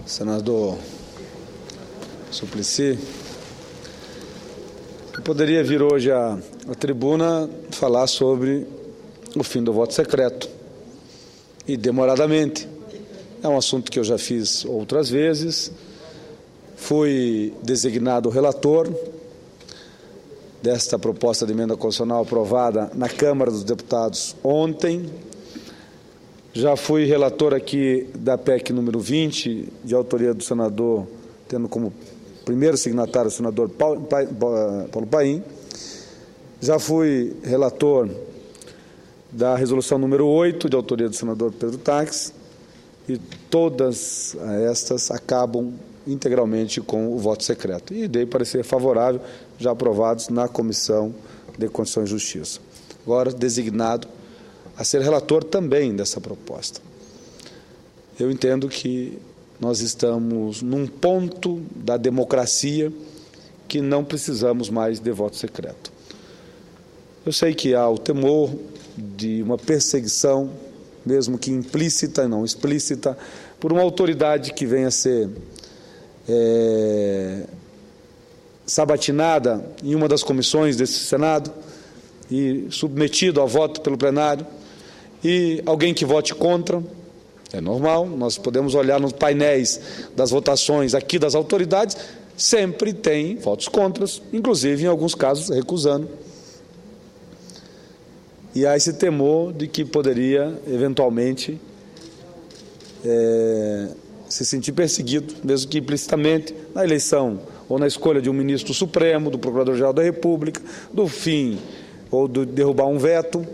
Senador Suplicy, eu poderia vir hoje à tribuna falar sobre o fim do voto secreto, e demoradamente. É um assunto que eu já fiz outras vezes. Fui designado relator desta proposta de emenda constitucional aprovada na Câmara dos Deputados ontem. Já fui relator aqui da PEC número 20, de autoria do senador, tendo como primeiro signatário o senador Paulo Paim. Já fui relator da resolução número 8, de autoria do senador Pedro Taques, e todas estas acabam integralmente com o voto secreto. E dei parecer favorável, já aprovados na Comissão de Constituição e Justiça. Agora, designado a ser relator também dessa proposta. Eu entendo que nós estamos num ponto da democracia que não precisamos mais de voto secreto. Eu sei que há o temor de uma perseguição, mesmo que implícita e não explícita, por uma autoridade que venha a ser sabatinada em uma das comissões desse Senado e submetido a voto pelo plenário, e alguém que vote contra. É normal, nós podemos olhar nos painéis das votações aqui das autoridades, sempre tem votos contras, inclusive em alguns casos recusando. E há esse temor de que poderia, eventualmente, se sentir perseguido, mesmo que implicitamente, na eleição ou na escolha de um ministro supremo, do Procurador-Geral da República, do fim ou de derrubar um veto.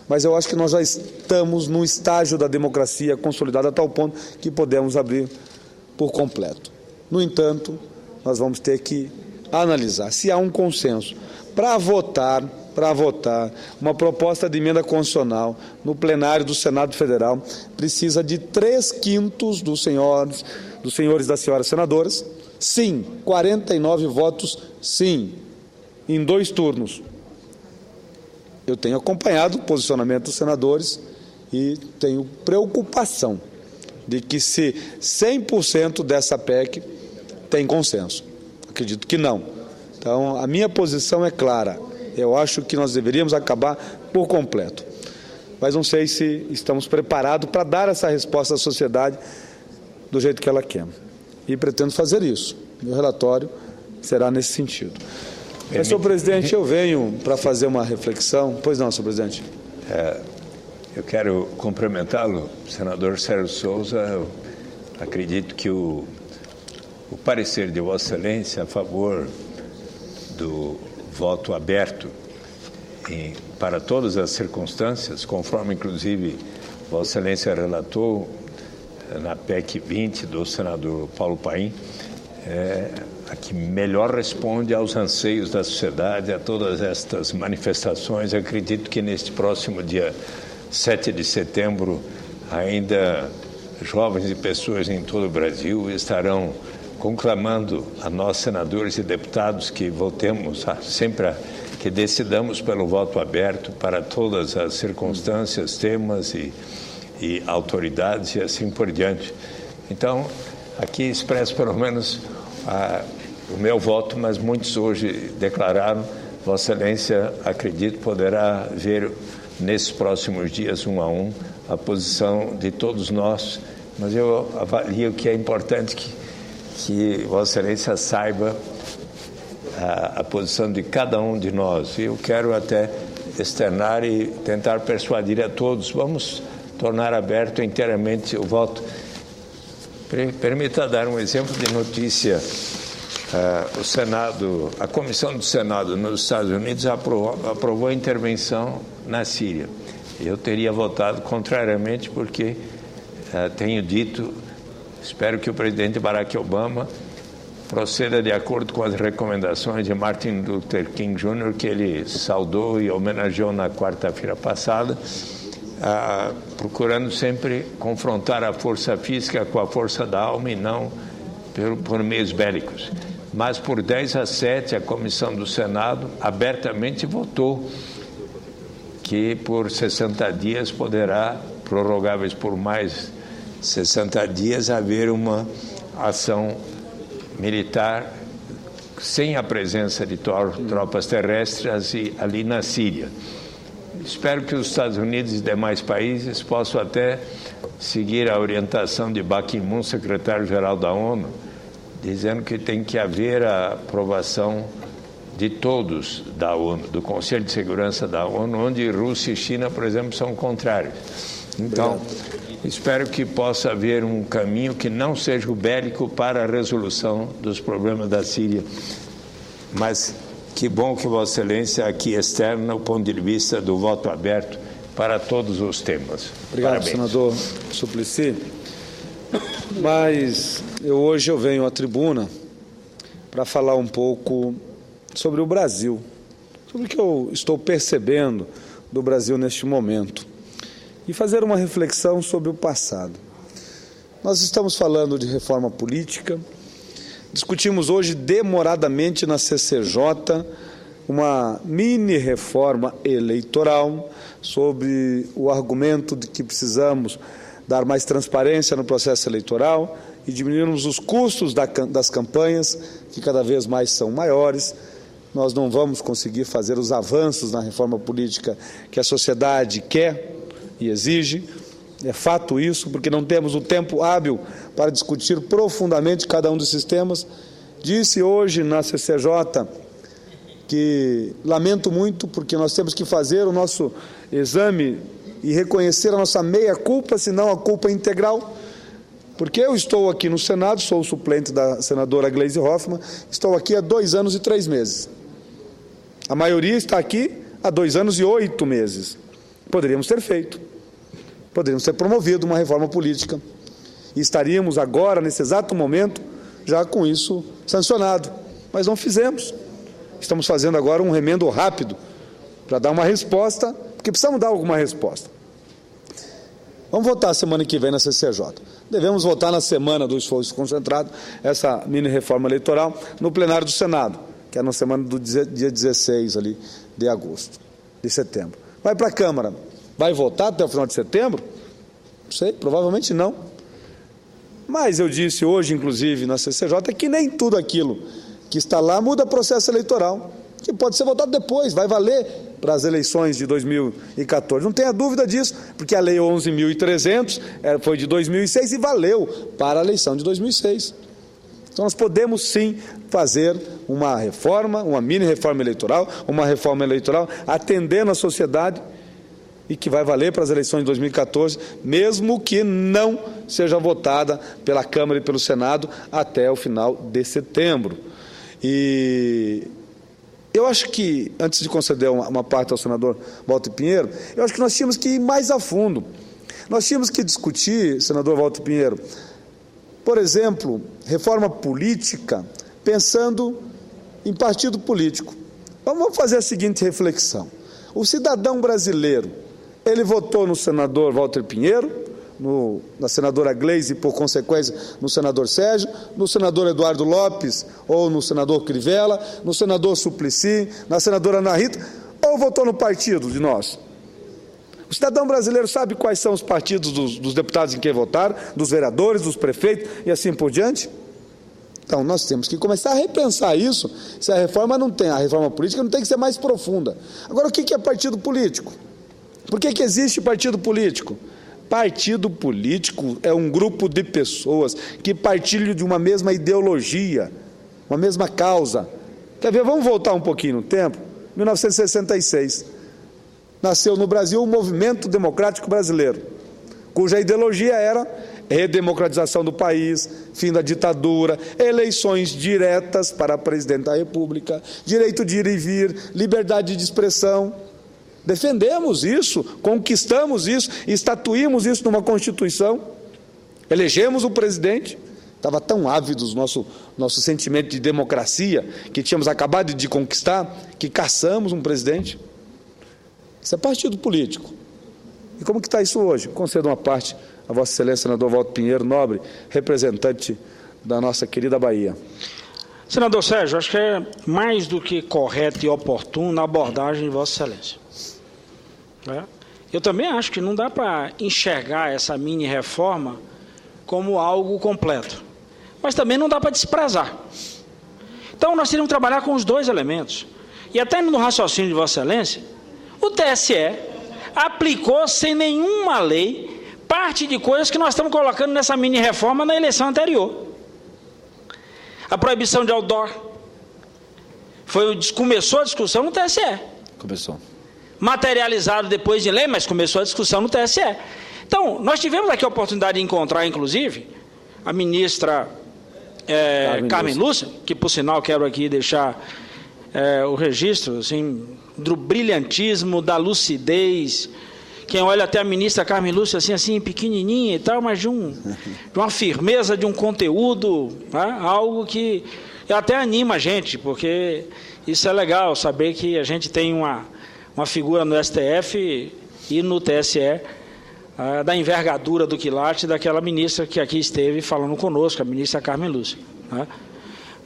Mas eu acho que nós já estamos num estágio da democracia consolidada a tal ponto que podemos abrir por completo. No entanto, nós vamos ter que analisar se há um consenso para votar uma proposta de emenda constitucional no plenário do Senado Federal. Precisa de 3/5 dos senhores e das senhoras senadoras. Sim, 49 votos, sim, em 2 turnos. Eu tenho acompanhado o posicionamento dos senadores e tenho preocupação de que se 100% dessa PEC tem consenso. Acredito que não. Então, a minha posição é clara. Eu acho que nós deveríamos acabar por completo. Mas não sei se estamos preparados para dar essa resposta à sociedade do jeito que ela quer. E pretendo fazer isso. Meu relatório será nesse sentido. Mas, senhor presidente, eu venho para fazer uma reflexão. Pois não, senhor presidente. Eu quero cumprimentá-lo, senador Sérgio Souza. Eu acredito que o parecer de Vossa Excelência a favor do voto aberto para todas as circunstâncias, conforme, inclusive, Vossa Excelência relatou na PEC 20 do senador Paulo Paim, a que melhor responde aos anseios da sociedade, a todas estas manifestações. Eu acredito que neste próximo dia 7 de setembro, ainda jovens e pessoas em todo o Brasil estarão conclamando a nós, senadores e deputados, que votemos sempre, que decidamos pelo voto aberto para todas as circunstâncias, temas e autoridades e assim por diante. Então, aqui expresso pelo menos o meu voto, mas muitos hoje declararam. Vossa Excelência, acredito, poderá ver nesses próximos dias, 1 a 1, a posição de todos nós, mas eu avalio que é importante que Vossa Excelência saiba a posição de cada um de nós. E eu quero até externar e tentar persuadir a todos, vamos tornar aberto inteiramente o voto. Permita dar um exemplo de notícia. O Senado, a Comissão do Senado nos Estados Unidos aprovou a intervenção na Síria. Eu teria votado contrariamente porque tenho dito, espero que o presidente Barack Obama proceda de acordo com as recomendações de Martin Luther King Jr., que ele saudou e homenageou na quarta-feira passada, procurando sempre confrontar a força física com a força da alma e não por meios bélicos. Mas por 10-7, a Comissão do Senado abertamente votou que por 60 dias poderá, prorrogáveis por mais 60 dias, haver uma ação militar sem a presença de tropas terrestres ali na Síria. Espero que os Estados Unidos e demais países possam até seguir a orientação de Ban Ki-moon, secretário-geral da ONU, dizendo que tem que haver a aprovação de todos da ONU, do Conselho de Segurança da ONU, onde Rússia e China, por exemplo, são contrários. Então, espero que possa haver um caminho que não seja o bélico para a resolução dos problemas da Síria. Mas que bom que Vossa Excelência aqui externa o ponto de vista do voto aberto para todos os temas. Obrigado, parabéns. Senador Suplicy. Mas hoje eu venho à tribuna para falar um pouco sobre o Brasil, sobre o que eu estou percebendo do Brasil neste momento e fazer uma reflexão sobre o passado. Nós estamos falando de reforma política, discutimos hoje demoradamente na CCJ uma mini-reforma eleitoral sobre o argumento de que precisamos dar mais transparência no processo eleitoral e diminuirmos os custos das campanhas, que cada vez mais são maiores. Nós não vamos conseguir fazer os avanços na reforma política que a sociedade quer e exige. É fato isso, porque não temos o tempo hábil para discutir profundamente cada um desses temas. Disse hoje na CCJ que lamento muito, porque nós temos que fazer o nosso exame e reconhecer a nossa meia-culpa, se não a culpa integral, porque eu estou aqui no Senado, sou o suplente da senadora Gleisi Hoffmann, estou aqui há 2 anos e 3 meses. A maioria está aqui há 2 anos e 8 meses. Poderíamos ter feito. Poderíamos ter promovido uma reforma política. E estaríamos agora, nesse exato momento, já com isso sancionado. Mas não fizemos. Estamos fazendo agora um remendo rápido para dar uma resposta, porque precisamos dar alguma resposta. Vamos votar semana que vem na CCJ. Devemos votar na semana do esforço concentrado, essa mini-reforma eleitoral, no plenário do Senado, que é na semana do dia 16 ali, de setembro. Vai para a Câmara. Vai votar até o final de setembro? Não sei, provavelmente não. Mas eu disse hoje, inclusive, na CCJ, que nem tudo aquilo que está lá muda processo eleitoral, que pode ser votado depois, vai valer para as eleições de 2014. Não tenha dúvida disso, porque a Lei 11.300 foi de 2006 e valeu para a eleição de 2006. Então nós podemos sim fazer uma reforma, uma mini-reforma eleitoral, uma reforma eleitoral atendendo a sociedade e que vai valer para as eleições de 2014, mesmo que não seja votada pela Câmara e pelo Senado até o final de setembro. E eu acho que, antes de conceder uma parte ao senador Walter Pinheiro, eu acho que nós tínhamos que ir mais a fundo. Nós tínhamos que discutir, senador Walter Pinheiro, por exemplo, reforma política, pensando em partido político. Vamos fazer a seguinte reflexão. O cidadão brasileiro, ele votou no senador Walter Pinheiro, na senadora Gleisi e, por consequência, no senador Sérgio, no senador Eduardo Lopes, ou no senador Crivella, no senador Suplicy, na senadora Ana Rita, ou votou no partido de nós? O cidadão brasileiro sabe quais são os partidos dos deputados em quem votaram, dos vereadores, dos prefeitos e assim por diante? Então, nós temos que começar a repensar isso, se a reforma política não tem que ser mais profunda. Agora, o que é partido político? Por que existe partido político? Partido político é um grupo de pessoas que partilham de uma mesma ideologia, uma mesma causa. Quer ver? Vamos voltar um pouquinho no tempo. 1966. Nasceu no Brasil o Movimento Democrático Brasileiro, cuja ideologia era redemocratização do país, fim da ditadura, eleições diretas para presidente da República, direito de ir e vir, liberdade de expressão. Defendemos isso, conquistamos isso, estatuímos isso numa Constituição, elegemos o presidente. Estava tão ávidos nosso sentimento de democracia, que tínhamos acabado de conquistar, que caçamos um presidente. Isso é partido político. E como que está isso hoje? Concedo uma parte a Vossa Excelência, senador Walter Pinheiro, nobre representante da nossa querida Bahia. Senador Sérgio, acho que é mais do que correta e oportuna a abordagem de Vossa Excelência. Eu também acho que não dá para enxergar essa mini-reforma como algo completo. mas também não dá para desprezar. Então, nós teríamos que trabalhar com os dois elementos. E até no raciocínio de Vossa Excelência, o TSE aplicou sem nenhuma lei parte de coisas que nós estamos colocando nessa mini-reforma na eleição anterior. A proibição de outdoor. Começou a discussão no TSE. Começou. Materializado depois de lei, mas começou a discussão no TSE. Então, nós tivemos aqui a oportunidade de encontrar, inclusive, a ministra Carmen Lúcia, que, por sinal, quero aqui deixar o registro, assim, do brilhantismo, da lucidez. Quem olha até a ministra Carmen Lúcia, assim, pequenininha e tal, mas de uma firmeza, de um conteúdo, né? Algo que até anima a gente, porque isso é legal, saber que a gente tem uma figura no STF e no TSE, da envergadura do quilate daquela ministra que aqui esteve falando conosco, a ministra Carmen Lúcia. Né?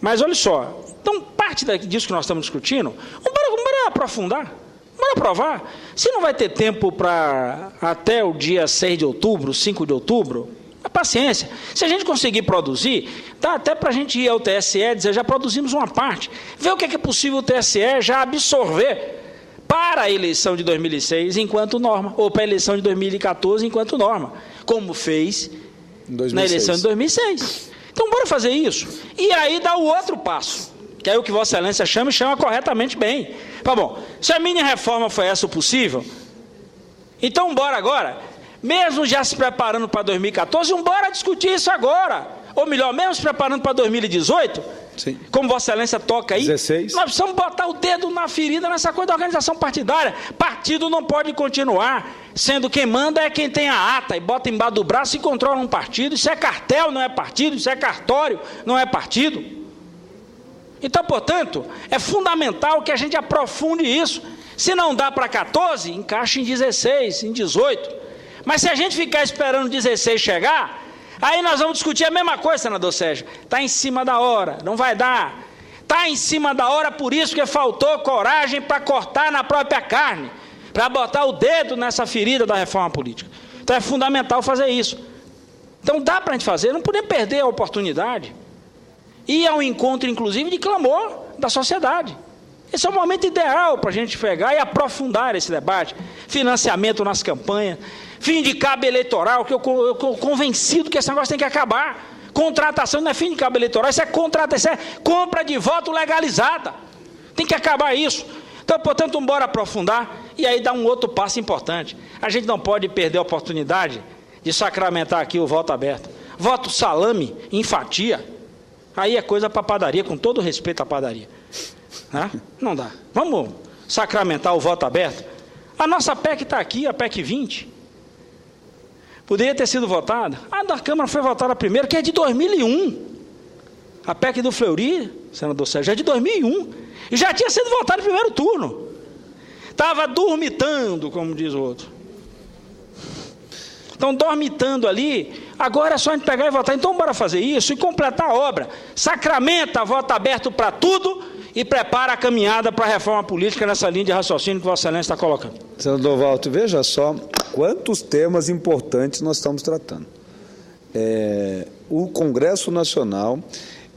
Mas olha só, então parte disso que nós estamos discutindo, vamos aprofundar, vamos aprovar. Se não vai ter tempo para até o dia 6 de outubro, 5 de outubro, paciência. Se a gente conseguir produzir, dá até para a gente ir ao TSE e dizer, já produzimos uma parte, ver o que é possível o TSE já absorver para a eleição de 2006 enquanto norma, ou para a eleição de 2014 enquanto norma, como fez na eleição de 2006. Então, bora fazer isso. E aí dá o outro passo, que é o que Vossa Excelência chama e chama corretamente bem. Tá bom, se a mini-reforma foi essa o possível, então bora agora, mesmo já se preparando para 2014, bora discutir isso agora. Ou melhor, mesmo se preparando para 2018, sim, como Vossa Excelência toca aí, 16. Nós precisamos botar o dedo na ferida nessa coisa da organização partidária. Partido não pode continuar sendo quem manda é quem tem a ata e bota embaixo do braço e controla um partido. Isso é cartel, não é partido. Isso é cartório, não é partido. Então, portanto, é fundamental que a gente aprofunde isso. Se não dá para 14, encaixe em 16, em 18. Mas se a gente ficar esperando 16 chegar, aí nós vamos discutir a mesma coisa, senador Sérgio. Está em cima da hora, não vai dar. Está em cima da hora por isso que faltou coragem para cortar na própria carne, para botar o dedo nessa ferida da reforma política. Então é fundamental fazer isso. Então dá para a gente fazer, não podemos perder a oportunidade. Ir ao encontro, inclusive, de clamor da sociedade. Esse é o momento ideal para a gente pegar e aprofundar esse debate. Financiamento nas campanhas, fim de cabo eleitoral, que eu estou convencido que esse negócio tem que acabar. Contratação não é fim de cabo eleitoral, isso é contratação, isso é compra de voto legalizada. Tem que acabar isso. Então, portanto, bora aprofundar e aí dar um outro passo importante. A gente não pode perder a oportunidade de sacramentar aqui o voto aberto. Voto salame, em fatia, aí é coisa para padaria, com todo respeito à padaria. Não dá. Vamos sacramentar o voto aberto. A nossa PEC está aqui, a PEC 20. Poderia ter sido votada. A da Câmara foi votada primeiro, que é de 2001. A PEC do Fleury, senador Sérgio, é de 2001. E já tinha sido votada no primeiro turno. Estava dormitando, como diz o outro. Então, dormitando ali, agora é só a gente pegar e votar. Então, bora fazer isso e completar a obra. Sacramenta, voto aberto para tudo e prepara a caminhada para a reforma política nessa linha de raciocínio que Vossa Excelência está colocando. Senador Walter, veja só quantos temas importantes nós estamos tratando. O Congresso Nacional,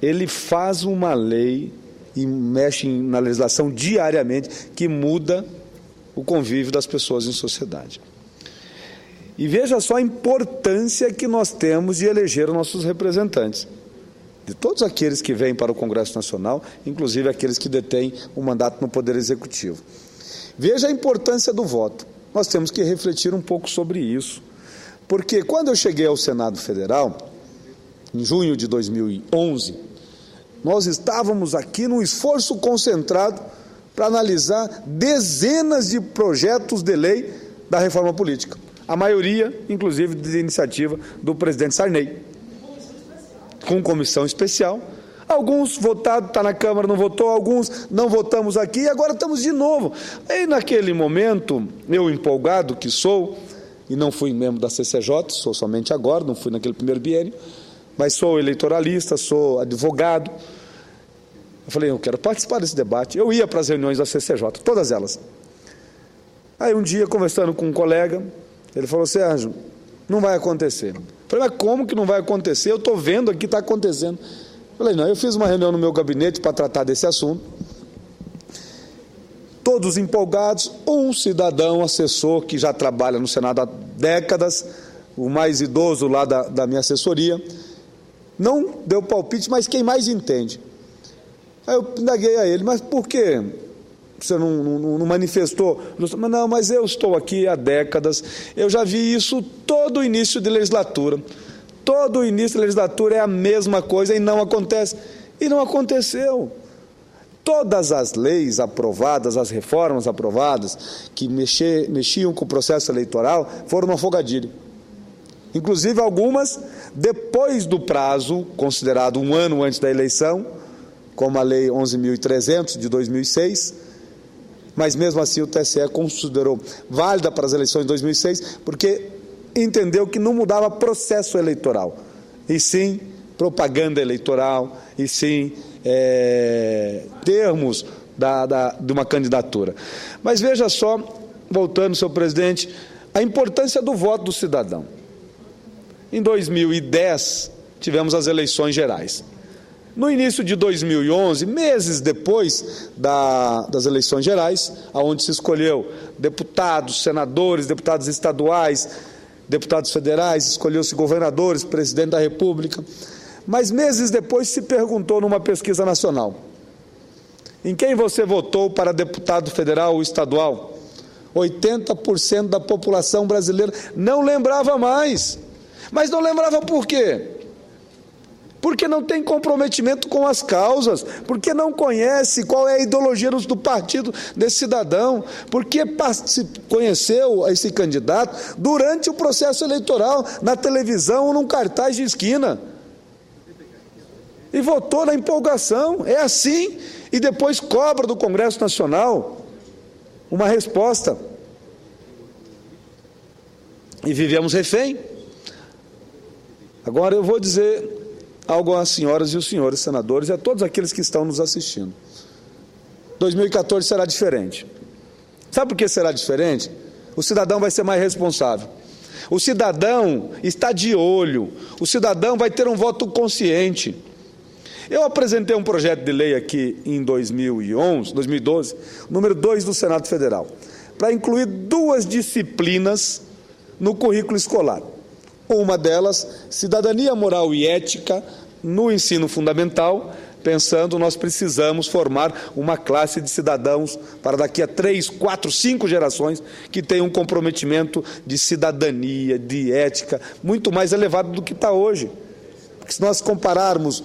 ele faz uma lei e mexe na legislação diariamente que muda o convívio das pessoas em sociedade. E veja só a importância que nós temos de eleger os nossos representantes. De todos aqueles que vêm para o Congresso Nacional, inclusive aqueles que detêm o mandato no Poder Executivo. Veja a importância do voto. Nós temos que refletir um pouco sobre isso. Porque quando eu cheguei ao Senado Federal, em junho de 2011, nós estávamos aqui num esforço concentrado para analisar dezenas de projetos de lei da reforma política. A maioria, inclusive, de iniciativa do presidente Sarney. Com comissão especial. Alguns votados, está na Câmara, não votou, alguns não votamos aqui, e agora estamos de novo. Aí, naquele momento, eu empolgado que sou, e não fui membro da CCJ, sou somente agora, não fui naquele primeiro biênio, mas sou eleitoralista, sou advogado. Eu falei, eu quero participar desse debate. Eu ia para as reuniões da CCJ, todas elas. Aí um dia, conversando com um colega, ele falou, Sérgio, não vai acontecer. Falei, mas como que não vai acontecer? Eu estou vendo aqui, está acontecendo. Falei, não, eu fiz uma reunião no meu gabinete para tratar desse assunto. Todos empolgados, um cidadão assessor que já trabalha no Senado há décadas, o mais idoso lá da minha assessoria, não deu palpite, mas quem mais entende. Aí eu indaguei a ele, mas por que você não manifestou? Não, mas eu estou aqui há décadas, eu já vi isso todo início de legislatura. Todo início de legislatura é a mesma coisa e não acontece. E não aconteceu. Todas as leis aprovadas, as reformas aprovadas, que mexiam com o processo eleitoral, foram uma afogadilha. Inclusive algumas, depois do prazo, considerado um ano antes da eleição, como a Lei 11.300 de 2006, mas mesmo assim o TSE considerou válida para as eleições de 2006, porque entendeu que não mudava processo eleitoral, e sim propaganda eleitoral, e sim termos de uma candidatura. Mas veja só, voltando, senhor presidente, a importância do voto do cidadão. Em 2010, tivemos as eleições gerais. No início de 2011, meses depois das eleições gerais, onde se escolheu deputados, senadores, deputados estaduais, deputados federais, escolheu-se governadores, presidente da República, mas meses depois se perguntou numa pesquisa nacional, em quem você votou para deputado federal ou estadual? 80% da população brasileira não lembrava mais. Mas não lembrava por quê? Porque não tem comprometimento com as causas, porque não conhece qual é a ideologia do partido desse cidadão, porque conheceu esse candidato durante o processo eleitoral, na televisão ou num cartaz de esquina, e votou na empolgação. É assim, e depois cobra do Congresso Nacional uma resposta. E vivemos refém. Agora eu vou dizer algo às senhoras e os senhores senadores e a todos aqueles que estão nos assistindo. 2014 será diferente. Sabe por que será diferente? O cidadão vai ser mais responsável. O cidadão está de olho. O cidadão vai ter um voto consciente. Eu apresentei um projeto de lei aqui em 2012, número 2 do Senado Federal, para incluir 2 disciplinas no currículo escolar. Uma delas, cidadania moral e ética no ensino fundamental, pensando nós precisamos formar uma classe de cidadãos para daqui a 3, 4, 5 gerações que tenham um comprometimento de cidadania, de ética, muito mais elevado do que está hoje. Porque se nós compararmos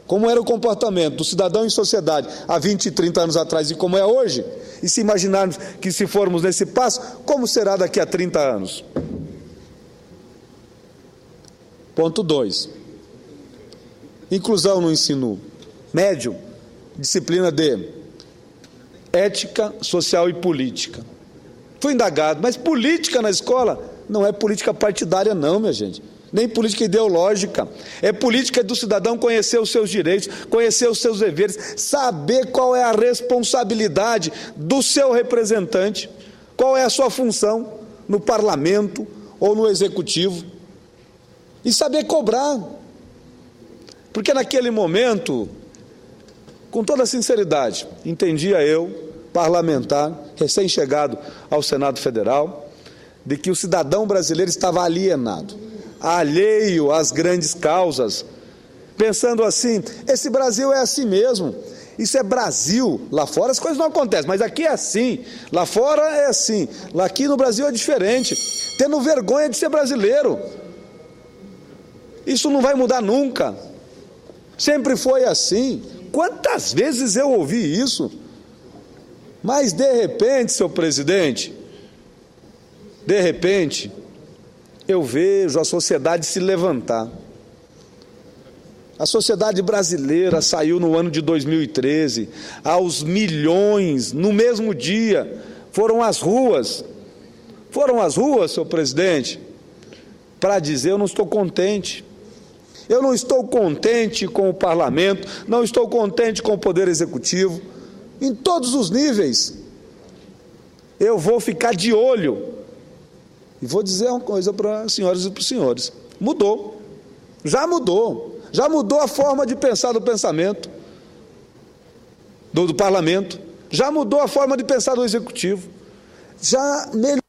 como era o comportamento do cidadão em sociedade há 20 e 30 anos atrás e como é hoje, e se imaginarmos que se formos nesse passo, como será daqui a 30 anos? Ponto 2. Inclusão no ensino médio, disciplina de ética, social e política. Fui indagado, mas política na escola não é política partidária não, minha gente. Nem política ideológica. É política do cidadão conhecer os seus direitos, conhecer os seus deveres, saber qual é a responsabilidade do seu representante, qual é a sua função no parlamento ou no executivo. E saber cobrar, porque naquele momento, com toda sinceridade, entendia eu, parlamentar, recém-chegado ao Senado Federal, de que o cidadão brasileiro estava alienado, alheio às grandes causas, pensando assim, esse Brasil é assim mesmo, isso é Brasil, lá fora as coisas não acontecem, mas aqui é assim, lá fora é assim, lá aqui no Brasil é diferente, tendo vergonha de ser brasileiro. Isso não vai mudar nunca. Sempre foi assim. Quantas vezes eu ouvi isso? Mas de repente, senhor presidente, de repente, eu vejo a sociedade se levantar. A sociedade brasileira saiu no ano de 2013, aos milhões, no mesmo dia, foram às ruas. Foram às ruas, senhor presidente, para dizer: eu não estou contente. Eu não estou contente com o parlamento, não estou contente com o poder executivo, em todos os níveis. Eu vou ficar de olho. E vou dizer uma coisa para as senhoras e para os senhores. Mudou. Já mudou. Já mudou a forma de pensar do pensamento do parlamento. Já mudou a forma de pensar do executivo. Já melhorou.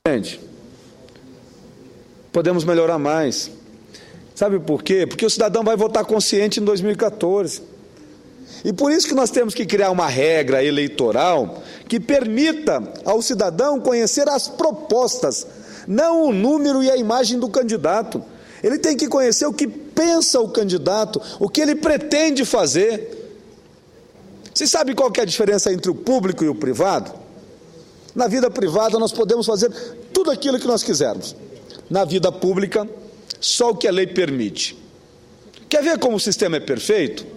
Gente, podemos melhorar mais. Sabe por quê? Porque o cidadão vai votar consciente em 2014. E por isso que nós temos que criar uma regra eleitoral que permita ao cidadão conhecer as propostas, não o número e a imagem do candidato. Ele tem que conhecer o que pensa o candidato, o que ele pretende fazer. Você sabe qual que é a diferença entre o público e o privado? Na vida privada nós podemos fazer tudo aquilo que nós quisermos. Na vida pública, só o que a lei permite. Quer ver como o sistema é perfeito?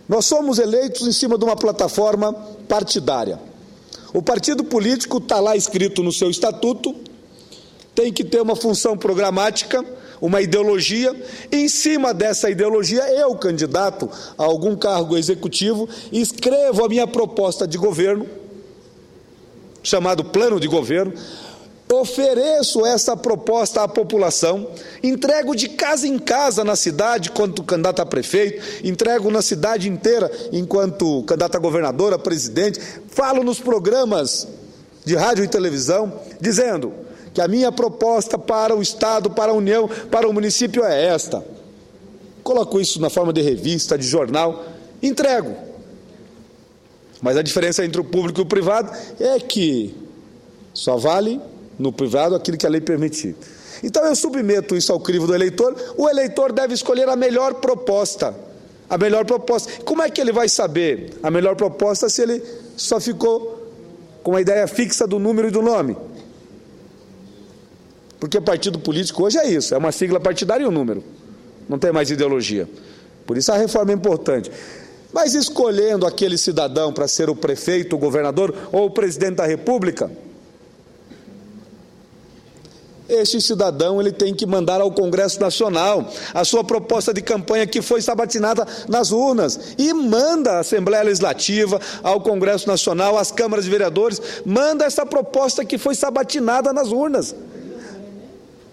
Nós somos eleitos em cima de uma plataforma partidária. O partido político está lá escrito no seu estatuto, tem que ter uma função programática, uma ideologia. Em cima dessa ideologia, eu, candidato a algum cargo executivo, escrevo a minha proposta de governo, chamado plano de governo, ofereço essa proposta à população, entrego de casa em casa na cidade, enquanto candidato a prefeito, entrego na cidade inteira, enquanto candidato a governador, a presidente, falo nos programas de rádio e televisão, dizendo que a minha proposta para o Estado, para a União, para o município é esta. Coloco isso na forma de revista, de jornal, entrego. Mas a diferença entre o público e o privado é que só vale no privado aquilo que a lei permitir. Então eu submeto isso ao crivo do eleitor. O eleitor deve escolher a melhor proposta. A melhor proposta. Como é que ele vai saber a melhor proposta se ele só ficou com a ideia fixa do número e do nome? Porque partido político hoje é isso, é uma sigla partidária e um número. Não tem mais ideologia. Por isso a reforma é importante. Mas escolhendo aquele cidadão para ser o prefeito, o governador ou o presidente da República, este cidadão ele tem que mandar ao Congresso Nacional a sua proposta de campanha que foi sabatinada nas urnas e manda à Assembleia Legislativa, ao Congresso Nacional, às câmaras de vereadores, manda essa proposta que foi sabatinada nas urnas.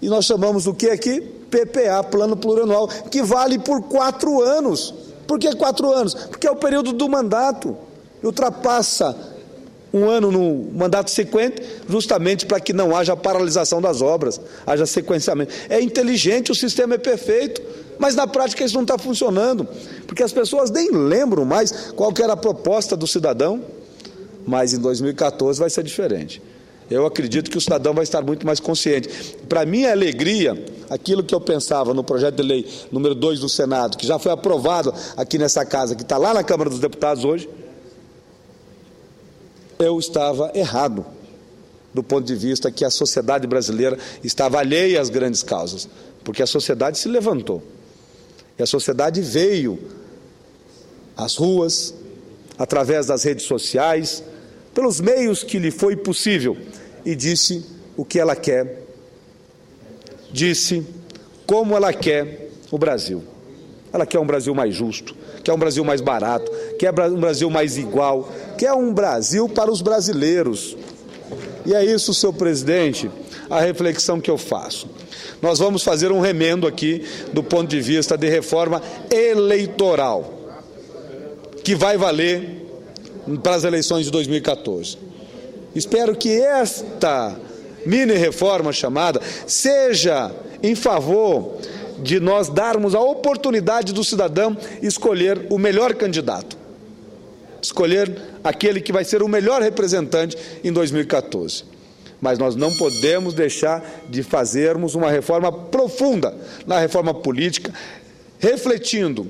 E nós chamamos o que aqui? PPA, Plano Plurianual, que vale por 4 anos. Por que 4 anos? Porque é o período do mandato. Ultrapassa um ano no mandato sequente, justamente para que não haja paralisação das obras, haja sequenciamento. É inteligente, o sistema é perfeito, mas na prática isso não está funcionando, porque as pessoas nem lembram mais qual que era a proposta do cidadão, mas em 2014 vai ser diferente. Eu acredito que o cidadão vai estar muito mais consciente. Para minha alegria, aquilo que eu pensava no projeto de lei número 2 do Senado, que já foi aprovado aqui nessa casa, que está lá na Câmara dos Deputados hoje, eu estava errado, do ponto de vista que a sociedade brasileira estava alheia às grandes causas, porque a sociedade se levantou, e a sociedade veio às ruas, através das redes sociais, pelos meios que lhe foi possível, e disse o que ela quer, disse como ela quer o Brasil. Ela quer um Brasil mais justo, quer um Brasil mais barato, quer um Brasil mais igual, quer um Brasil para os brasileiros. E é isso, senhor presidente, a reflexão que eu faço. Nós vamos fazer um remendo aqui do ponto de vista de reforma eleitoral, que vai valer para as eleições de 2014. Espero que esta mini-reforma chamada seja em favor de nós darmos a oportunidade do cidadão escolher o melhor candidato, escolher aquele que vai ser o melhor representante em 2014. Mas nós não podemos deixar de fazermos uma reforma profunda na reforma política, refletindo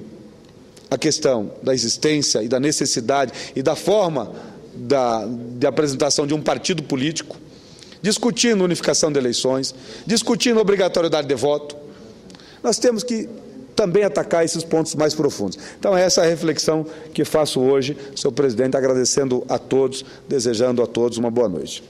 a questão da existência e da necessidade e da forma de apresentação de um partido político, discutindo unificação de eleições, discutindo obrigatoriedade de voto. Nós temos que também atacar esses pontos mais profundos. Então, essa é a reflexão que faço hoje, senhor presidente, agradecendo a todos, desejando a todos uma boa noite.